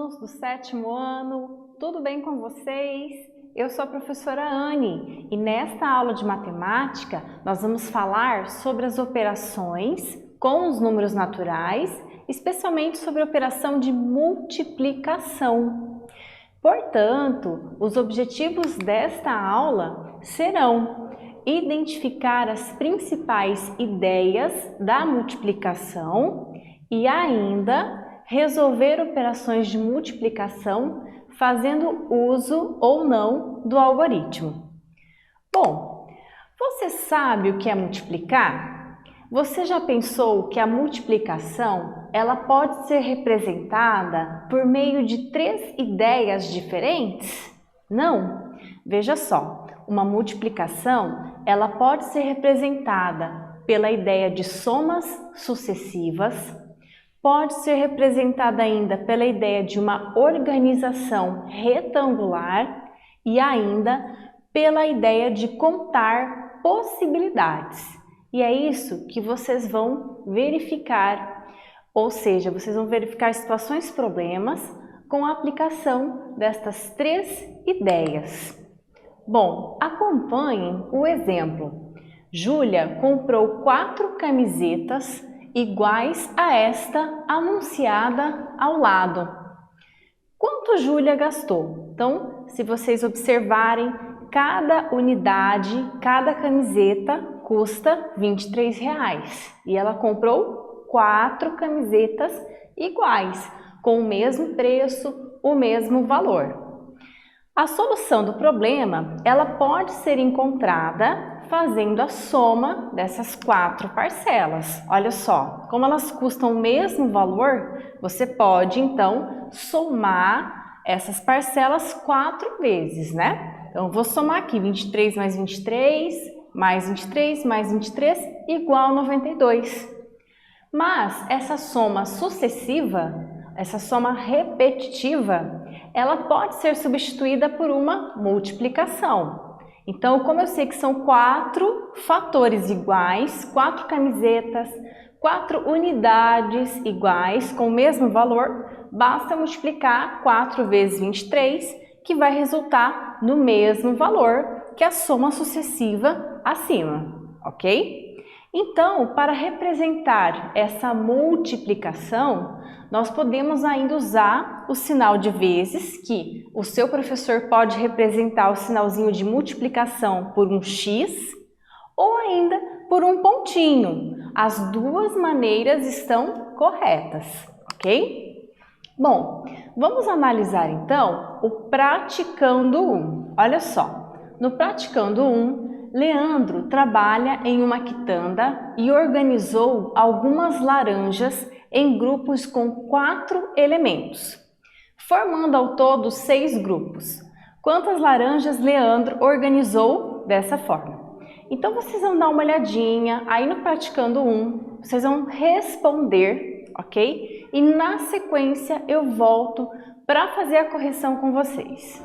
alunos do 7º ano, tudo bem com vocês? Eu sou a professora Anne e nesta aula de matemática nós vamos falar sobre as operações com os números naturais, especialmente sobre a operação de multiplicação. Portanto, os objetivos desta aula serão identificar as principais ideias da multiplicação e ainda resolver operações de multiplicação fazendo uso ou não do algoritmo. Bom, você sabe o que é multiplicar? Você já pensou que a multiplicação ela pode ser representada por meio de 3 ideias diferentes? Não! Veja só, uma multiplicação ela pode ser representada pela ideia de somas sucessivas, pode ser representada ainda pela ideia de uma organização retangular e ainda pela ideia de contar possibilidades. E é isso que vocês vão verificar, ou seja, vocês vão verificar situações problemas com a aplicação destas 3 ideias. Bom, acompanhem o exemplo. Júlia comprou 4 camisetas iguais a esta anunciada ao lado. Quanto Júlia gastou? Então, se vocês observarem, cada unidade, cada camiseta custa R$23 e ela comprou 4 camisetas iguais, com o mesmo preço, o mesmo valor. A solução do problema, ela pode ser encontrada fazendo a soma dessas 4 parcelas. Olha só, como elas custam o mesmo valor, você pode então somar essas parcelas 4 vezes, né? Então, eu vou somar aqui 23 mais 23, mais 23, mais 23, igual a 92. Mas essa soma sucessiva, essa soma repetitiva, ela pode ser substituída por uma multiplicação. Então, como eu sei que são 4 fatores iguais, 4 camisetas, 4 unidades iguais com o mesmo valor, basta multiplicar 4 vezes 23, que vai resultar no mesmo valor que a soma sucessiva acima, ok? Então, para representar essa multiplicação, nós podemos ainda usar o sinal de vezes, que o seu professor pode representar o sinalzinho de multiplicação por um X ou ainda por um pontinho. As duas maneiras estão corretas, ok? Bom, vamos analisar então o Praticando 1. Olha só, no Praticando 1, Leandro trabalha em uma quitanda e organizou algumas laranjas em grupos com 4 elementos, formando ao todo 6 grupos. Quantas laranjas Leandro organizou dessa forma? Então vocês vão dar uma olhadinha aí no Praticando 1, vocês vão responder, ok? E na sequência eu volto para fazer a correção com vocês.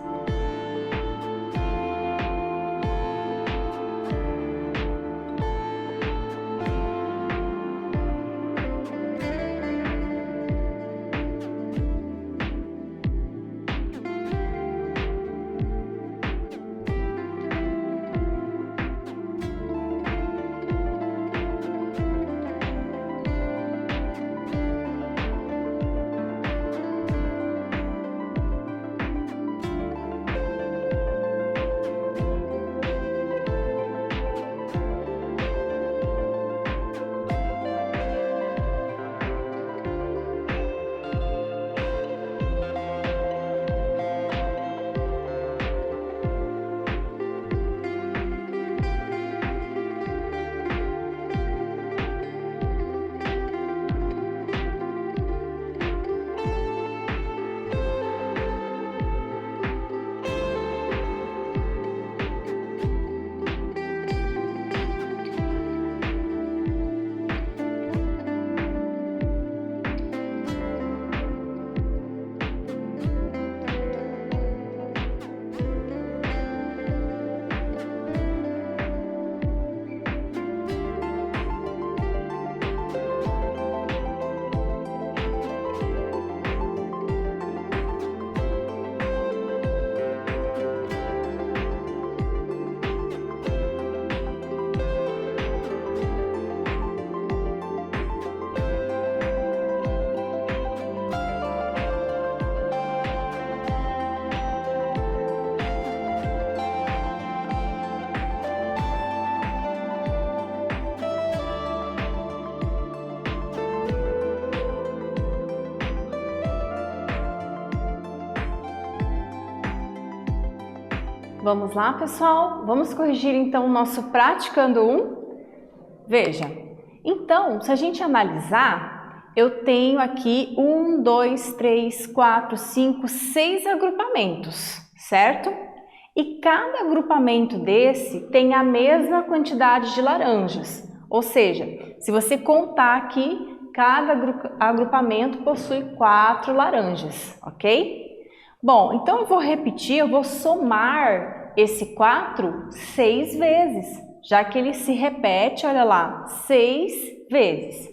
Vamos lá, pessoal? Vamos corrigir então o nosso praticando 1? Veja, então, se a gente analisar, eu tenho aqui 1, 2, 3, 4, 5, 6 agrupamentos, certo? E cada agrupamento desse tem a mesma quantidade de laranjas. Ou seja, se você contar aqui, cada agrupamento possui 4 laranjas, ok? Bom, então eu vou repetir, eu vou somar esse 4 6 vezes, já que ele se repete, olha lá, 6 vezes.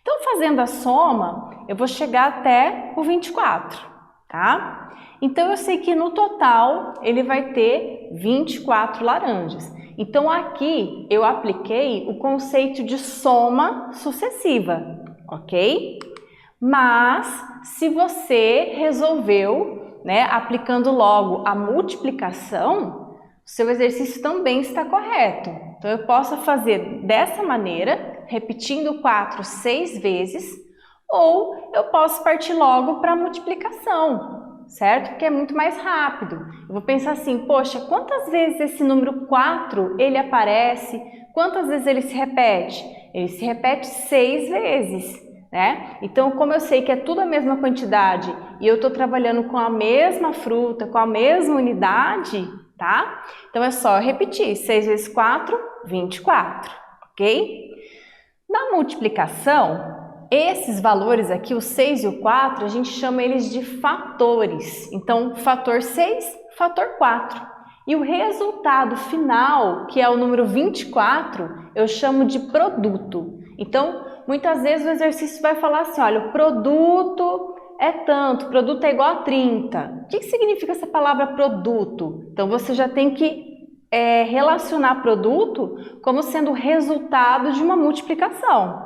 Então, fazendo a soma, eu vou chegar até o 24, tá? Então, eu sei que no total ele vai ter 24 laranjas. Então, aqui eu apliquei o conceito de soma sucessiva, ok? Mas, se você resolveu, né, aplicando logo a multiplicação, o seu exercício também está correto. Então, eu posso fazer dessa maneira, repetindo 4 6 vezes, ou eu posso partir logo para a multiplicação, certo? Porque é muito mais rápido. Eu vou pensar assim, poxa, quantas vezes esse número 4 ele aparece? Quantas vezes ele se repete? Ele se repete 6 vezes, né? Então, como eu sei que é tudo a mesma quantidade e eu estou trabalhando com a mesma fruta, com a mesma unidade, tá? Então, é só repetir. 6 vezes 4, 24, ok? Na multiplicação, esses valores aqui, o 6 e o 4, a gente chama eles de fatores. Então, fator 6, fator 4. E o resultado final, que é o número 24, eu chamo de produto. Então, muitas vezes o exercício vai falar assim, olha, o produto é tanto, o produto é igual a 30. O que significa essa palavra produto? Então, você já tem que relacionar produto como sendo resultado de uma multiplicação,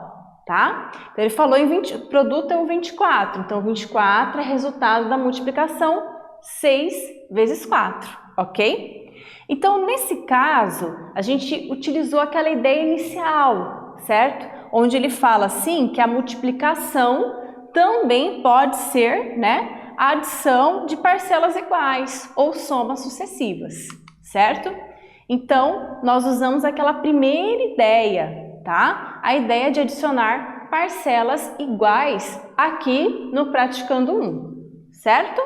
tá? Então, ele falou em produto é o 24, então 24 é resultado da multiplicação 6 vezes 4, ok? Então, nesse caso, a gente utilizou aquela ideia inicial, certo? Onde ele fala assim que a multiplicação também pode ser, né, a adição de parcelas iguais ou somas sucessivas, certo? Então, nós usamos aquela primeira ideia, tá? A ideia de adicionar parcelas iguais aqui no Praticando 1, certo?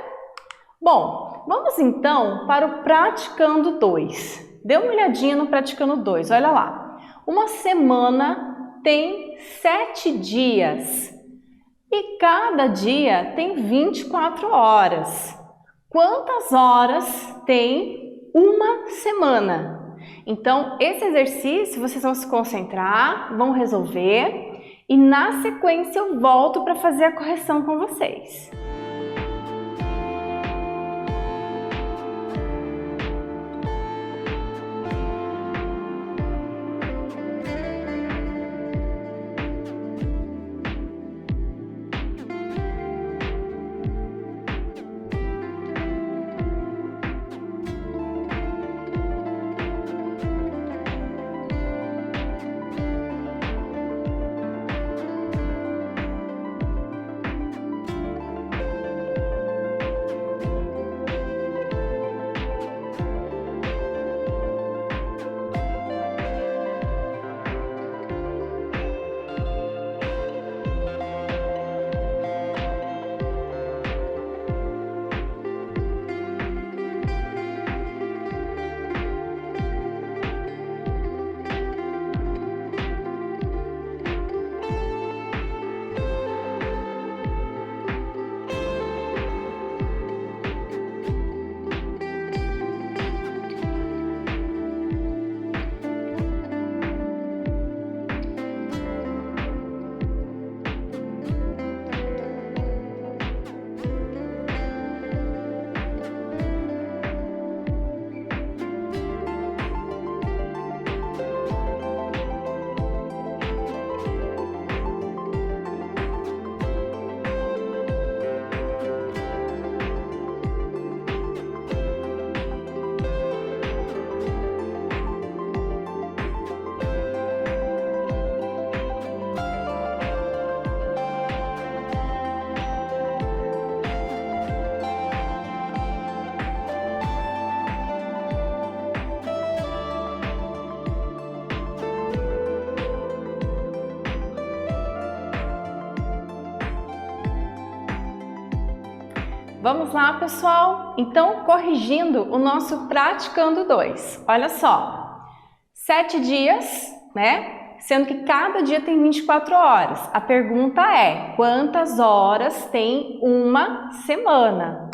Bom, vamos então para o Praticando 2. Dê uma olhadinha no Praticando 2, olha lá. Uma semana tem 7 dias e cada dia tem 24 horas. Quantas horas tem uma semana? Então, esse exercício vocês vão se concentrar, vão resolver e na sequência eu volto para fazer a correção com vocês. Vamos lá, pessoal? Então, corrigindo o nosso praticando 2. Olha só, 7 dias, né? Sendo que cada dia tem 24 horas. A pergunta é, quantas horas tem uma semana?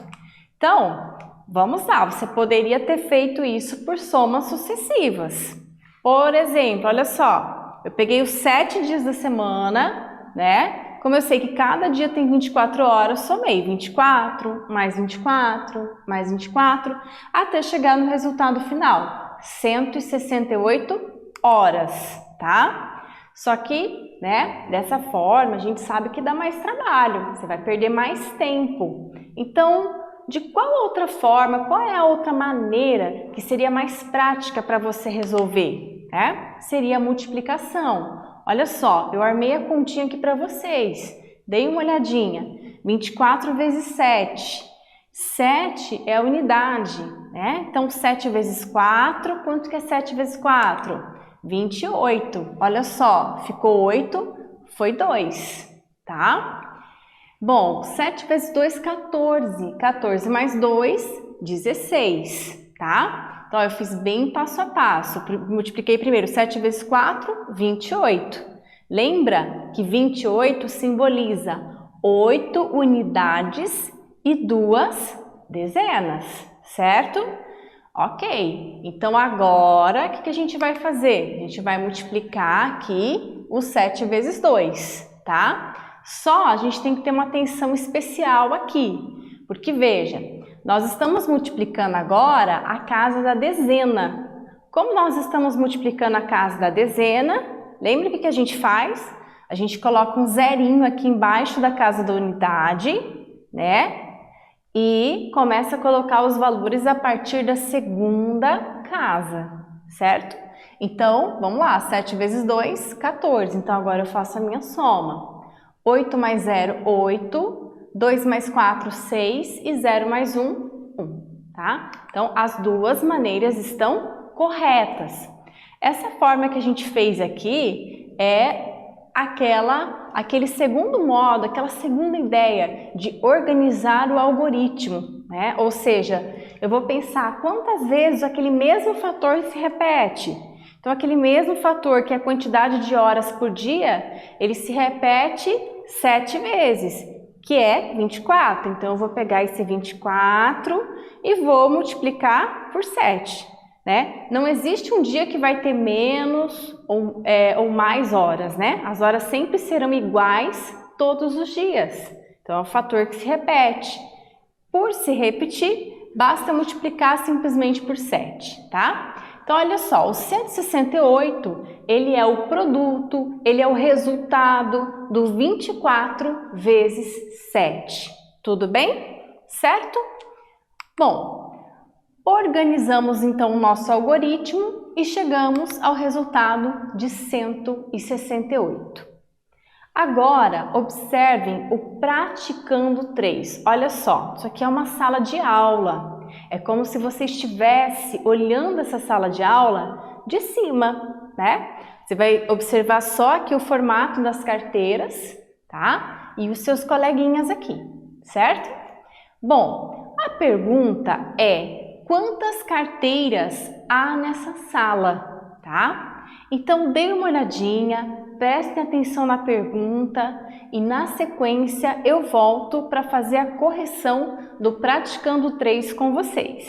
Então, vamos lá, você poderia ter feito isso por somas sucessivas. Por exemplo, olha só, eu peguei os 7 dias da semana, né? Como eu sei que cada dia tem 24 horas, somei 24, mais 24, mais 24, até chegar no resultado final, 168 horas, tá? Só que, né, dessa forma, a gente sabe que dá mais trabalho, você vai perder mais tempo. Então, de qual outra forma, qual é a outra maneira que seria mais prática para você resolver? Seria a multiplicação. Olha só, eu armei a continha aqui para vocês. Dei uma olhadinha. 24 vezes 7. 7 é a unidade, né? Então, 7 vezes 4, quanto que é 7 vezes 4? 28. Olha só, ficou 8, foi 2, tá? Bom, 7 vezes 2, 14. 14 mais 2, 16, tá? Então, eu fiz bem passo a passo. Multipliquei primeiro 7 vezes 4, 28. Lembra que 28 simboliza 8 unidades e 2 dezenas, certo? Ok. Então, agora, o que a gente vai fazer? A gente vai multiplicar aqui o 7 vezes 2, tá? Só a gente tem que ter uma atenção especial aqui. Porque, veja, nós estamos multiplicando agora a casa da dezena. Como nós estamos multiplicando a casa da dezena, lembra o que a gente faz? A gente coloca um zerinho aqui embaixo da casa da unidade, né? E começa a colocar os valores a partir da segunda casa, certo? Então, vamos lá, 7 vezes 2, 14. Então, agora eu faço a minha soma. 8 mais 0, 8. 2 mais 4, 6 e 0 mais 1, 1, tá? Então, as duas maneiras estão corretas. Essa forma que a gente fez aqui é aquele segundo modo, aquela segunda ideia de organizar o algoritmo, né? Ou seja, eu vou pensar quantas vezes aquele mesmo fator se repete. Então, aquele mesmo fator que é a quantidade de horas por dia, ele se repete 7 vezes. Que é 24. Então, eu vou pegar esse 24 e vou multiplicar por 7, né? Não existe um dia que vai ter menos ou mais horas, né? As horas sempre serão iguais todos os dias. Então, é um fator que se repete. Por se repetir, basta multiplicar simplesmente por 7, tá? Então, olha só, o 168, ele é o produto, ele é o resultado do 24 vezes 7. Tudo bem? Certo? Bom, organizamos então o nosso algoritmo e chegamos ao resultado de 168. Agora, observem o praticando 3. Olha só, isso aqui é uma sala de aula. É como se você estivesse olhando essa sala de aula de cima, né? Você vai observar só aqui o formato das carteiras, tá? E os seus coleguinhas aqui, certo? Bom, a pergunta é: quantas carteiras há nessa sala, tá? Então, dê uma olhadinha. Prestem atenção na pergunta e na sequência eu volto para fazer a correção do praticando 3 com vocês.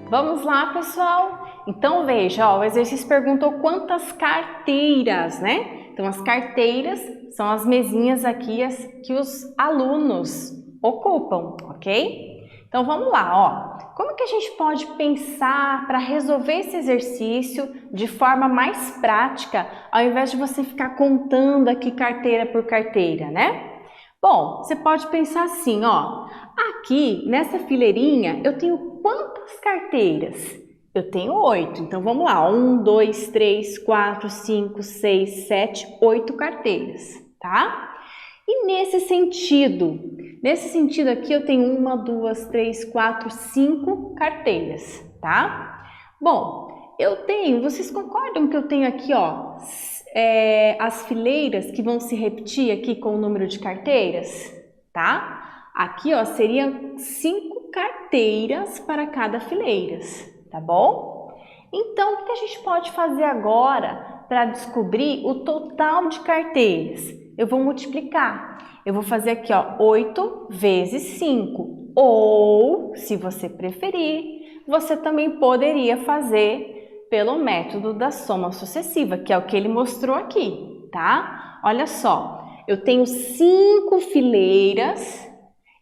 Vamos lá, pessoal? Então, veja, ó, o exercício perguntou quantas carteiras, né? Então, as carteiras são as mesinhas aqui que os alunos ocupam, ok? Então, vamos lá, ó. Como que a gente pode pensar para resolver esse exercício de forma mais prática, ao invés de você ficar contando aqui carteira por carteira, né? Bom, você pode pensar assim, ó. Aqui, nessa fileirinha, eu tenho quantas carteiras? Eu tenho 8. Então, vamos lá. 1, 2, 3, 4, 5, 6, 7, 8 carteiras, tá? E nesse sentido aqui, eu tenho 1, 2, 3, 4, 5 carteiras, tá? Bom, vocês concordam que eu tenho aqui, ó, as fileiras que vão se repetir aqui com o número de carteiras, tá? Aqui, ó, seriam 5 carteiras para cada fileira, tá bom? Então, o que a gente pode fazer agora para descobrir o total de carteiras? Eu vou multiplicar. Eu vou fazer aqui, ó, 8 vezes 5. Ou, se você preferir, você também poderia fazer pelo método da soma sucessiva, que é o que ele mostrou aqui, tá? Olha só, eu tenho 5 fileiras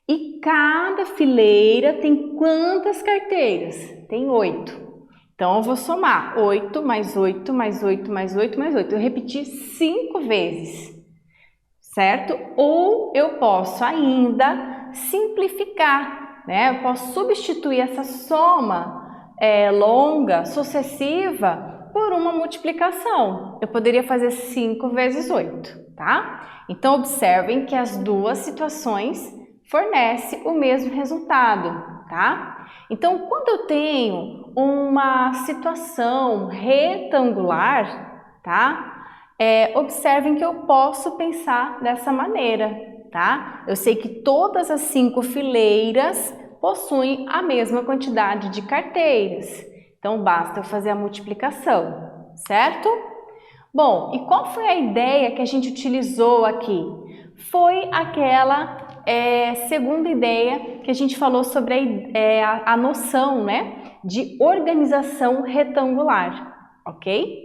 e cada fileira tem quantas carteiras? Tem 8. Então, eu vou somar 8 mais 8 mais 8 mais 8 mais 8. Eu repeti 5 vezes, certo? Ou eu posso ainda simplificar, né? Eu posso substituir essa soma longa, sucessiva, por uma multiplicação. Eu poderia fazer 5 vezes 8, tá? Então, observem que as duas situações fornecem o mesmo resultado, tá? Então, quando eu tenho uma situação retangular, tá? Observem que eu posso pensar dessa maneira, tá? Eu sei que todas as 5 fileiras possuem a mesma quantidade de carteiras. Então, basta eu fazer a multiplicação, certo? Bom, e qual foi a ideia que a gente utilizou aqui? Foi aquela segunda ideia que a gente falou sobre a noção, né, de organização retangular, ok?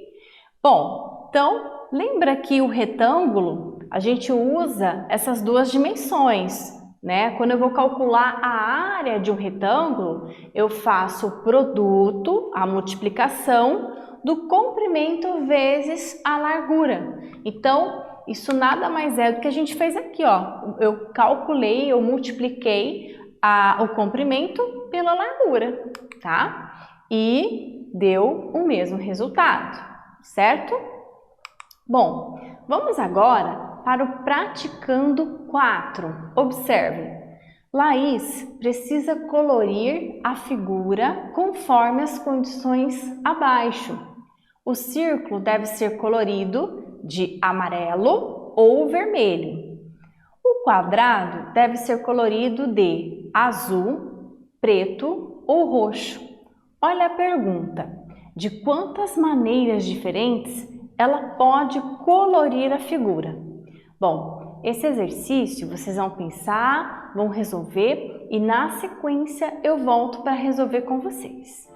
Bom, então, lembra que o retângulo, a gente usa essas duas dimensões, né? Quando eu vou calcular a área de um retângulo, eu faço o produto, a multiplicação do comprimento vezes a largura. Então, isso nada mais é do que a gente fez aqui, ó. Eu calculei, eu multipliquei o comprimento pela largura, tá? E deu o mesmo resultado, certo? Bom, vamos agora para o praticando 4. Observe, Laís precisa colorir a figura conforme as condições abaixo. O círculo deve ser colorido de amarelo ou vermelho. O quadrado deve ser colorido de azul, preto ou roxo. Olha a pergunta: de quantas maneiras diferentes ela pode colorir a figura? Bom, esse exercício vocês vão pensar, vão resolver e na sequência eu volto para resolver com vocês.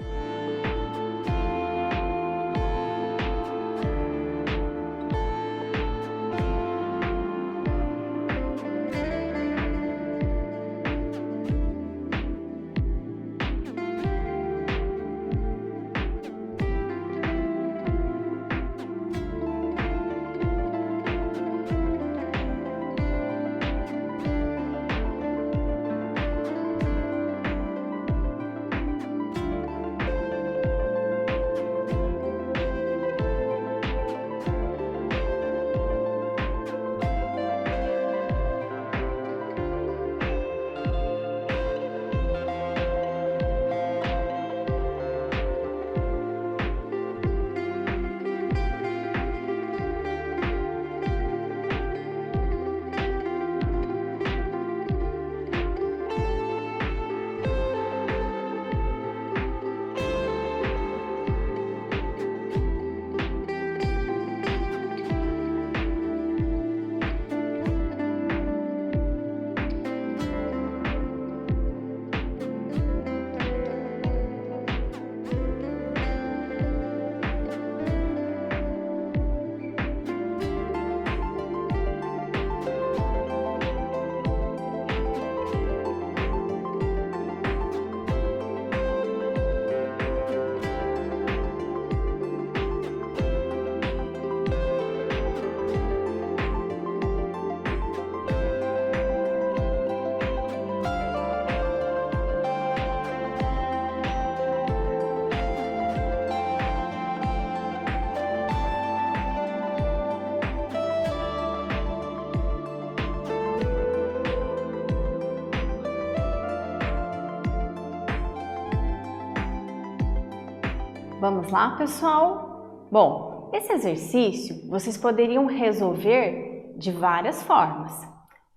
Vamos lá, pessoal? Bom, esse exercício vocês poderiam resolver de várias formas.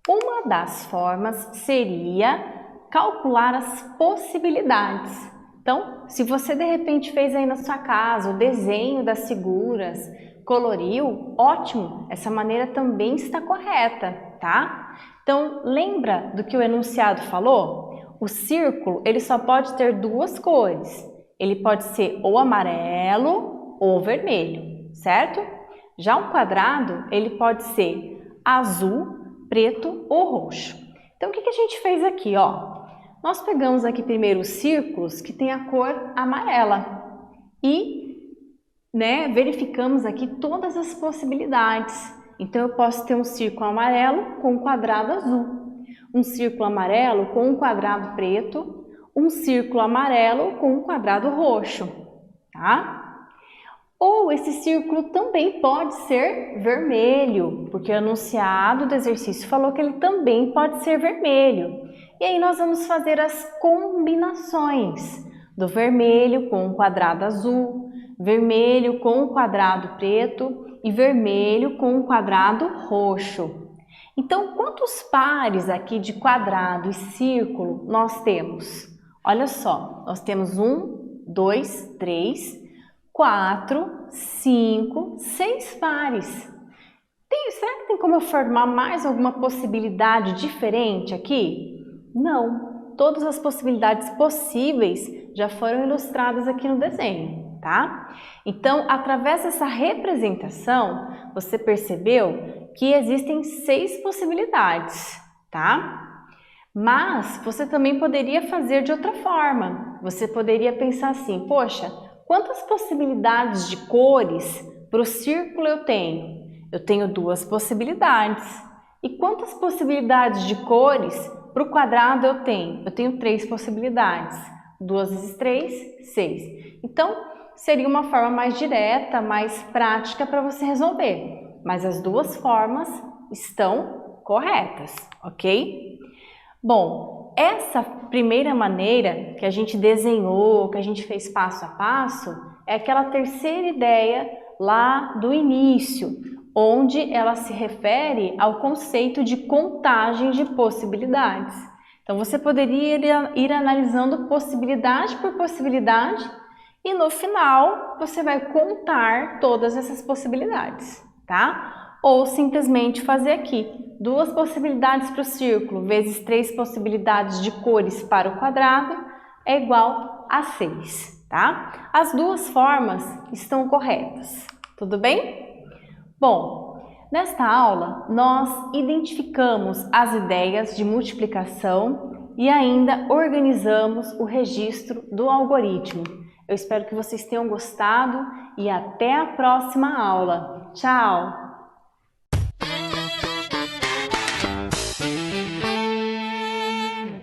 Uma das formas seria calcular as possibilidades. Então, se você de repente fez aí na sua casa o desenho das figuras, coloriu, ótimo, essa maneira também está correta, tá? Então, lembra do que o enunciado falou? O círculo, ele só pode ter duas cores. Ele pode ser ou amarelo ou vermelho, certo? Já um quadrado, ele pode ser azul, preto ou roxo. Então, o que a gente fez aqui, ó? Nós pegamos aqui primeiro os círculos que tem a cor amarela e verificamos aqui todas as possibilidades. Então, eu posso ter um círculo amarelo com um quadrado azul, um círculo amarelo com um quadrado preto, um círculo amarelo com um quadrado roxo, tá? Ou esse círculo também pode ser vermelho, porque o enunciado do exercício falou que ele também pode ser vermelho. E aí nós vamos fazer as combinações do vermelho com um quadrado azul, vermelho com um quadrado preto e vermelho com um quadrado roxo. Então, quantos pares aqui de quadrado e círculo nós temos? Olha só, nós temos 1, 2, 3, 4, 5, 6 pares. Será que tem como eu formar mais alguma possibilidade diferente aqui? Não, todas as possibilidades possíveis já foram ilustradas aqui no desenho, tá? Então, através dessa representação, você percebeu que existem 6 possibilidades, tá? Mas você também poderia fazer de outra forma. Você poderia pensar assim, poxa, quantas possibilidades de cores para o círculo eu tenho? Eu tenho 2 possibilidades. E quantas possibilidades de cores para o quadrado eu tenho? Eu tenho 3 possibilidades. 2 vezes 3, 6. Então, seria uma forma mais direta, mais prática para você resolver. Mas as duas formas estão corretas, ok? Bom, essa primeira maneira que a gente desenhou, que a gente fez passo a passo, é aquela terceira ideia lá do início, onde ela se refere ao conceito de contagem de possibilidades. Então, você poderia ir analisando possibilidade por possibilidade e no final você vai contar todas essas possibilidades, tá? Ou simplesmente fazer aqui 2 possibilidades para o círculo vezes 3 possibilidades de cores para o quadrado é igual a 6, tá? As duas formas estão corretas, tudo bem? Bom, nesta aula nós identificamos as ideias de multiplicação e ainda organizamos o registro do algoritmo. Eu espero que vocês tenham gostado e até a próxima aula. Tchau!